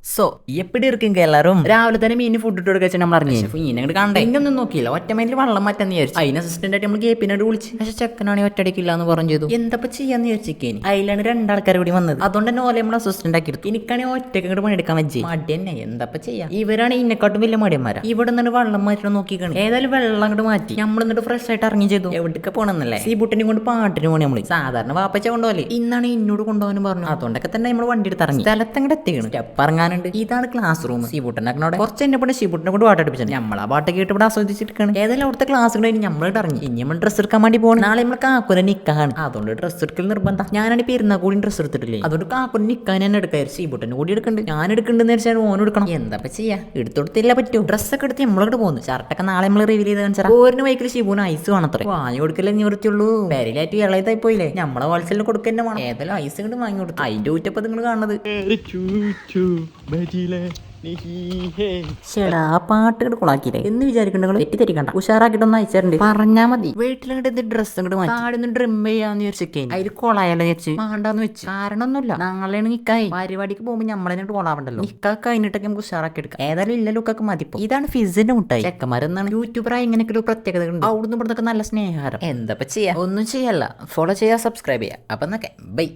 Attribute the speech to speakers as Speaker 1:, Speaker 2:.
Speaker 1: So എപ്പിടി ഇരിക്കും എല്ലാരും രാവിലെ തന്നെ മീൻ ഫുഡ് ഇട്ട് കൊടുക്കാൻ നമ്മൾ അറിഞ്ഞു മീൻ അങ്ങോട്ട് കണ്ടേ ഇങ്ങൊന്നും നോക്കിയില്ല ഒറ്റമേലിൽ വെള്ളം മാറ്റാന്ന് വിചാരിച്ചു അതിന് അസിസ്റ്റന്റ് ആയിട്ട് നമ്മൾ കേപ്പിനോട് വിളിച്ച് പക്ഷെ ചെക്കനാണെങ്കിൽ ഒറ്റടിക്കില്ല എന്ന് പറഞ്ഞു ചെയ്തു എന്തപ്പോ ചെയ്യാന്ന് വിചാരിച്ചേക്കേനി അതിലാണ് രണ്ടാൾക്കാർ കൂടി വന്നത് അതുകൊണ്ട് തന്നെ ഓലെ നമ്മൾ അസിസ്റ്റന്റ് ആക്കി എടുത്തു എനിക്കാണെങ്കിൽ ഒറ്റയ്ക്ക് ഇങ്ങോട്ട് പണിയെടുക്കാൻ വെച്ചേ മടി തന്നെ എന്തപ്പോ ചെയ്യാം ഇവരാണ് ഇന്നെക്കാട്ടും വലിയ മടിയന്മാരാ ഇവിടെ നിന്ന് വെള്ളം മാറ്റണം നോക്കിക്കാണ് ഏതായാലും വെള്ളം അങ്ങോട്ട് മാറ്റി നമ്മൾ എന്നിട്ട് ഫ്രഷ് ആയിട്ട് ഇറങ്ങി ചെയ്തു എവിടേക്ക് പോകണമെന്നല്ലേ ഈ ബുട്ടിനെ കൊണ്ട് പാട്ടിന് പോണേ നമ്മള് സാധാരണ വാപ്പച്ച കൊണ്ടുപോലെ ഇന്നാണ് എന്നോട് കൊണ്ടുപോകാനും പറഞ്ഞു അതുകൊണ്ടൊക്കെ തന്നെ നമ്മൾ വണ്ടി എടുത്ത് ഇറങ്ങി സ്ഥലത്തങ്ങോട്ട് എത്തിക്കണം സ്റ്റെപ്പ് ഇറങ്ങാൻ ഇതാണ് ക്ലാസ് റൂം സീബൂട്ടനോട് കുറച്ച് എന്നെ പോലെ സീബൂട്ടിനെ കൊണ്ട് പാട്ട് അടുപ്പിച്ചു നമ്മൾ ആ പാട്ട് കേട്ട് ഇവിടെ ആസ്വദിച്ചിരിക്കുകയാണ് ഏതായാലും അവിടുത്തെ ക്ലാസ് കഴിഞ്ഞ് നമ്മളിട്ട് ഇറങ്ങി ഇനി നമ്മൾ ഡ്രസ്സ് എടുക്കാൻ വേണ്ടി പോകണം നാളെ നമ്മൾ കാക്കുനെ നിക്കാണ് അതുകൊണ്ട് ഡ്രസ്സ് എടുക്കൽ നിർബന്ധം ഞാനാണ് പെരുന്നാൾ കൂടി ഡ്രസ്സ് എടുത്തിട്ടില്ലേ അതുകൊണ്ട് കാക്കുനെ നിക്കാൻ തന്നെ എടുക്കാറ് സീബൂട്ടനെ കൂടി എടുക്കുന്നുണ്ട് ഞാൻ എടുക്കുന്നുണ്ടെന്ന് വെച്ചാൽ ഓനും എടുക്കണം എന്താ ചെയ്യാ എടുത്തൊടുത്തില്ല പറ്റൂ ഡ്രസ്സൊക്കെ എടുത്ത് നമ്മളോട് പോകുന്നു ഷർട്ടൊക്കെ നാളെ നമ്മൾ റിവീൽ ചെയ്ത് കാണിച്ചാൽ ഓരോ വൈക്കിൽ ഷീബൂന് ഐസ് വേണത്രേ വാങ്ങി കൊടുക്കല്ലേ നിവൃത്തിയുള്ളൂ പേരിലായിട്ട് ഇളയതായി പോയില്ലേ നമ്മളെ ഹോൾസെയിൽ കൊടുക്കന്നെ വേണം ഏതായാലും ഐസ് കൊണ്ട് വാങ്ങി കൊടുത്തു അതിന്റെ ഊറ്റപ്പോ നിങ്ങൾ കാണുന്നത് ചേടാ പാട്ട് കൊളാക്കിയില്ലേ എന്ന് വിചാരിക്കണ്ട തെറ്റിദ്ധരിക്കണ്ട ഉഷാറാക്കിട്ടൊന്നും അയച്ചിട്ടുണ്ട് പറഞ്ഞാ മതി വീട്ടിലിങ്ങോട്ട് ഡ്രസ്സ് ഇങ്ങോട്ട് മാറ്റി ഡ്രിം ചെയ്യാന്ന് വിചാരിച്ചേ അതിൽ കൊളായല്ലോ വിചാരിച്ചു വേണ്ടാന്ന് വെച്ച് കാരണമൊന്നുമില്ല നാളെയാണ് നിക്കായി പരിപാടിക്ക് പോകുമ്പോൾ നമ്മളെ കൊളാവണ്ടല്ലോ നിക്കാ കഴിഞ്ഞിട്ടൊക്കെ നമുക്ക് ഉഷാറാക്കി എടുക്കാം ഏതായാലും ഇല്ല ലുക്കൊക്കെ മതിപ്പോ ഇതാണ് ഫിസിന്റെ മുട്ടായി ചെക്കന്മാരെന്നാണ് യൂട്യൂബറായി ഇങ്ങനെയൊക്കെ ഒരു പ്രത്യേകത ഉണ്ട് അവിടുന്ന് ഇവിടുന്നൊക്കെ നല്ല സ്നേഹാരം എന്താ ചെയ്യാ ഒന്നും ചെയ്യല്ല ഫോളോ ചെയ്യാ സബ്സ്ക്രൈബ് ചെയ്യാ അപ്പൊ എന്നൊക്കെ ബൈ.